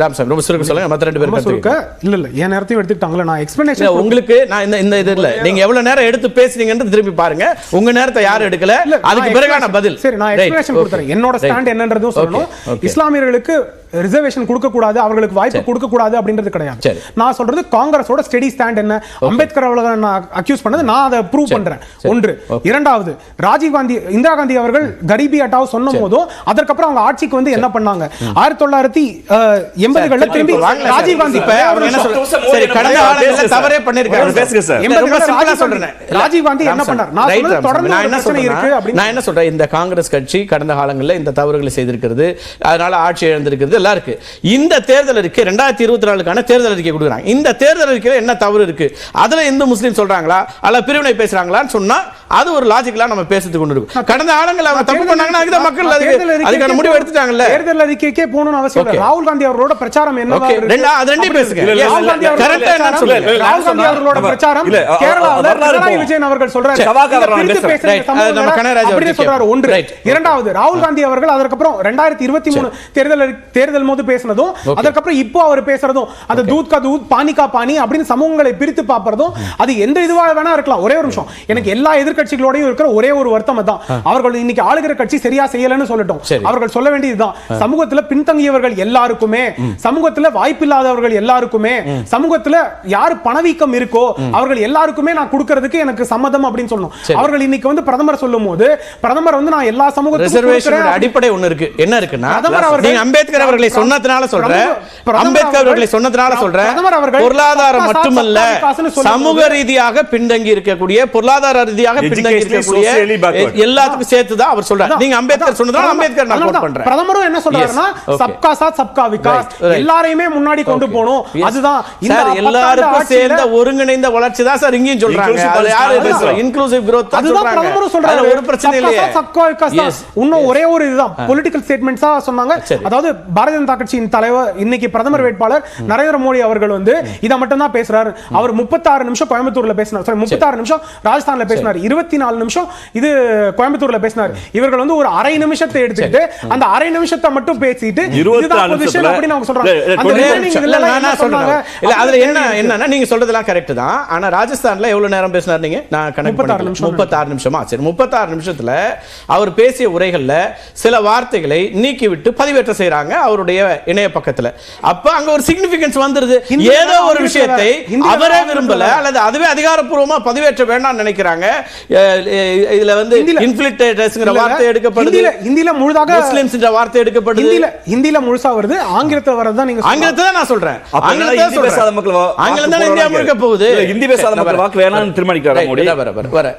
ராமசாமி ரொம்ப சுருக்க சொல்லுங்க. மத்த ரெண்டு பேரும் சுருக்க இல்ல என் நேரத்தையும் எடுத்துட்டாங்களே. நான் எக்ஸ்பிளனேஷன் உங்களுக்கு நான் இந்த இது இல்ல, நீங்க எவ்வளவு நேரம் எடுத்து பேசுறீங்கன்னு திருப்பி பாருங்க. உங்க நேரத்தை யாரும் எடுக்கல, அதுக்கு பிறகான பதில். சரி, நான் எக்ஸ்பிளனேஷன் கொடுத்துறேன். என்னோட ஸ்டாண்ட் என்னன்றதும் சொல்லணும். இஸ்லாமியர்களுக்கு ரிசர்வேஷன் கொடுக்க கூடாது, அவர்களுக்கு வாய்ப்பு கொடுக்க கூடாது அப்படின்றது கிடையாது. நான் சொல்றது காங்கிரஸோட ஸ்டெடி ஸ்டாண்ட் என்ன. அம்பேத்கர் அவர்கள் நான் அக்யூஸ் பண்ணது, நான் அதை ப்ரூவ் பண்றேன். ஒன்று. இரண்டாவது, ராஜீவ் காந்தி இந்திரா காந்தி அவர்கள் கரீபி ஹட்டாவ் சொன்ன போதும் அதற்கப்புறம் அவங்க ஆட்சிக்கு வந்து என்ன பண்ணாங்க, 1980களில் திரும்பி ராஜீவ் காந்தி தவறே பண்ணிருக்காங்க. ராஜீவ் காந்தி என்ன பண்ணார்? நான் சொல்றது தொடர்ந்து பிரச்சனை இருக்கு அப்படி. நான் என்ன சொல்றேன், இந்த காங்கிரஸ் கட்சி கடந்த காலங்களில் இந்த தவறுகளை செய்திருக்கிறது, அதனால ஆட்சி இழந்திருக்கிறது எல்லாம் இருக்கு. இந்த தேர்தல் அறிக்கை 2024க்கான தேர்தல் அறிக்கை கொடுக்குறாங்க. இந்த தேர்தல் அறிக்கையில் என்ன தவறு இருக்கு, அதுல இந்து முஸ்லீம் சொல்றாங்களா அல்ல பிரிவினை பேசுறாங்களான்னு சொன்னா அது ஒரு லாஜிக்கலா நம்ம பேசிட்டு கொண்டு இருக்கோம். கடந்த ஆளுங்களை அவங்க தப்பு பண்ணாங்கன்னா அதுக்கு மக்கள் அதுக்கான முடிவு எடுத்துட்டாங்கல்ல. தேர்தல் அறிக்கைக்கே போகணும்னு அவசியம் இல்லை. ராகுல் காந்தி அவர்களோட பிரச்சாரம் என்ன அது ரெண்டையும் பேசுங்க. ராகுல் காந்தி அவர்களோட பிரச்சாரம் கேரளாவில் பினராயி விஜயன் அவர்கள் சொல்றாரு சொல்றாரு. ஒன்று. இரண்டாவது, ராகுல் காந்தி அவர்கள் அதற்கப்புறம் 2023 தேர்தல் போது பேசினதும் அதற்கப்புறம் இப்போ அவர் பேசுறதும் அந்த தூத் கா தூத் பானி கா பானி அப்படின்னு சமூகங்களை பிரித்து பார்ப்பதும் அது எந்த இதுவா வேணா இருக்கலாம். ஒரே ஒரு நிமிஷம், எனக்கு எல்லா எதிர்க்கட்சிகளோடயும் இருக்கிற ஒரே ஒரு வருத்தம் தான், அவர்கள் இன்னைக்கு ஆளுகிற கட்சி சரியா செய்யலன்னு சொல்லட்டும். அவர்கள் சொல்ல வேண்டியதுதான், சமூகத்துல பின்தங்கியவர்கள் எல்லாருக்குமே, சமூகத்துல வாய்ப்பில்லாதவர்கள் எல்லாருக்குமே, சமூகத்துல யாரு பணவீக்கம் இருக்கோ அவர்கள் எல்லாருக்குமே நான் கொடுக்கிறதுக்கு எனக்கு சம்மதம் அப்படின்னு சொல்லணும். அவர்கள் இன்னைக்கு வந்து பிரதமர் சொல்லும் போது பிரதமர் வந்து நான் எல்லா சமூகத்துக்கும் அடிப்படை ஒண்ணு இருக்கு. என்ன இருக்குன்னா, அம்பேத்கர் அவர்களை சொன்னதனால சொல்றேன், அம்பேத்கர் அவர்களை சொன்னதனால சொல்றேன், பொருளாதாரம் மட்டுமல்ல சமூக ரீதியாக பின்தங்கி இருக்கக்கூடிய, பொருளாதார ரீதியாக பின்தங்கி இருக்கக்கூடிய எல்லாத்துக்கும் சேர்த்து தான் அவர் சொல்றார். நீங்க அம்பேத்கர் சொன்னதால அம்பேத்கர் நான் கோட் பண்றேன். பிரதமரும் என்ன சொல்றாருன்னா, சப்கா சாத் சப்கா விகாஸ், எல்லாரையுமே முன்னாடி கொண்டு போணும். அதுதான் இந்த எல்லாருக்கும் சேர்ந்த ஒருங்கிணைந்த வளர்ச்சி தான் சார் இங்கேயும் சொல்றாங்க. அது யாரு பேசுறா, இன்க்ளூசிவ் growth தான் சொல்றாங்க. பிரதமரும் சொல்றாரு, ஒரு பிரச்சனை இல்லையே. சப்கா விகாஸ் தான் இன்னும் ஒரே ஒரு இதுதான் பொலிட்டிக்கல் ஸ்டேட்மெண்ட்ஸா சொன்னாங்க. அதாவது பாரதிய ஜனதா கட்சியின் தலைவர் இன்னைக்கு பிரதமர் வேட்பாளர் நரேந்திர மோடி அவர்கள் வந்து இத மட்டும் தான் பேசுறாரு. அவர் 36 நிமிஷம் கோயம்புத்தூர்ல பேசினார், 36 நிமிஷம் ராஜஸ்தான்ல பேசினார், 24 நிமிஷம் இது கோயம்புத்தூர்ல பேசினார். இவர்கள் வந்து ஒரு அரை நிமிஷத்தை எடுத்துட்டு அந்த அரை நிமிஷத்தை மட்டும் பேசிட்டு இதுதான் பொசிஷன் அப்படி அவங்க சொல்றாங்க. அந்த ரிசைனிங் இதெல்லாம் நான் சொல்றாங்க. இல்ல அதுல என்னன்னா நீங்க சொல்றதெல்லாம் கரெக்ட் தான். ஆனா ராஜஸ்தான்ல எவ்வளவு நேரம் பேசினார் நீங்க? நான் கணக்கு 36 நிமிஷமா. சரி, 36 நிமிஷத்துல அவர் பேசிய உரைகள்ல சில வார்த்தைகளை நீக்கிவிட்டு பதிவேற்ற செய்றாங்க அவருடைய இணைய பக்கத்துல. அப்ப அங்க ஒரு சிக்னிபிகன்ஸ் வந்துருது. ஏதோ ஒரு விஷயத்தை அவரே விரும்பல அல்லது அதுவே அதிகாரப்பூர்வமா பதிவேற்ற வேண்டாம்னு நினைக்கிறாங்க. இதுல வந்து இன்ஃபில்ட்ரேட்டர்ஸ்ங்கற வார்த்தை எடுக்கப்படுது. ஹிந்தில முழுதாக முஸ்லிம்ஸ்ங்கற வார்த்தை எடுக்கப்படுது. ஹிந்தில முழுசா வருது. ஆங்கிலத்துல வரது தான் நீங்க ஆங்கிலத்துல நான் சொல்றேன். ஆங்கிலத்துல பேசாத மக்கள் ஆங்கிலம் தான் இந்தியா முழுக்க போகுது. ஹிந்தி பேசாத மக்கள் வாக்கு வேணாம்னு தீர்மானிக்கிறாங்க மோடி. வர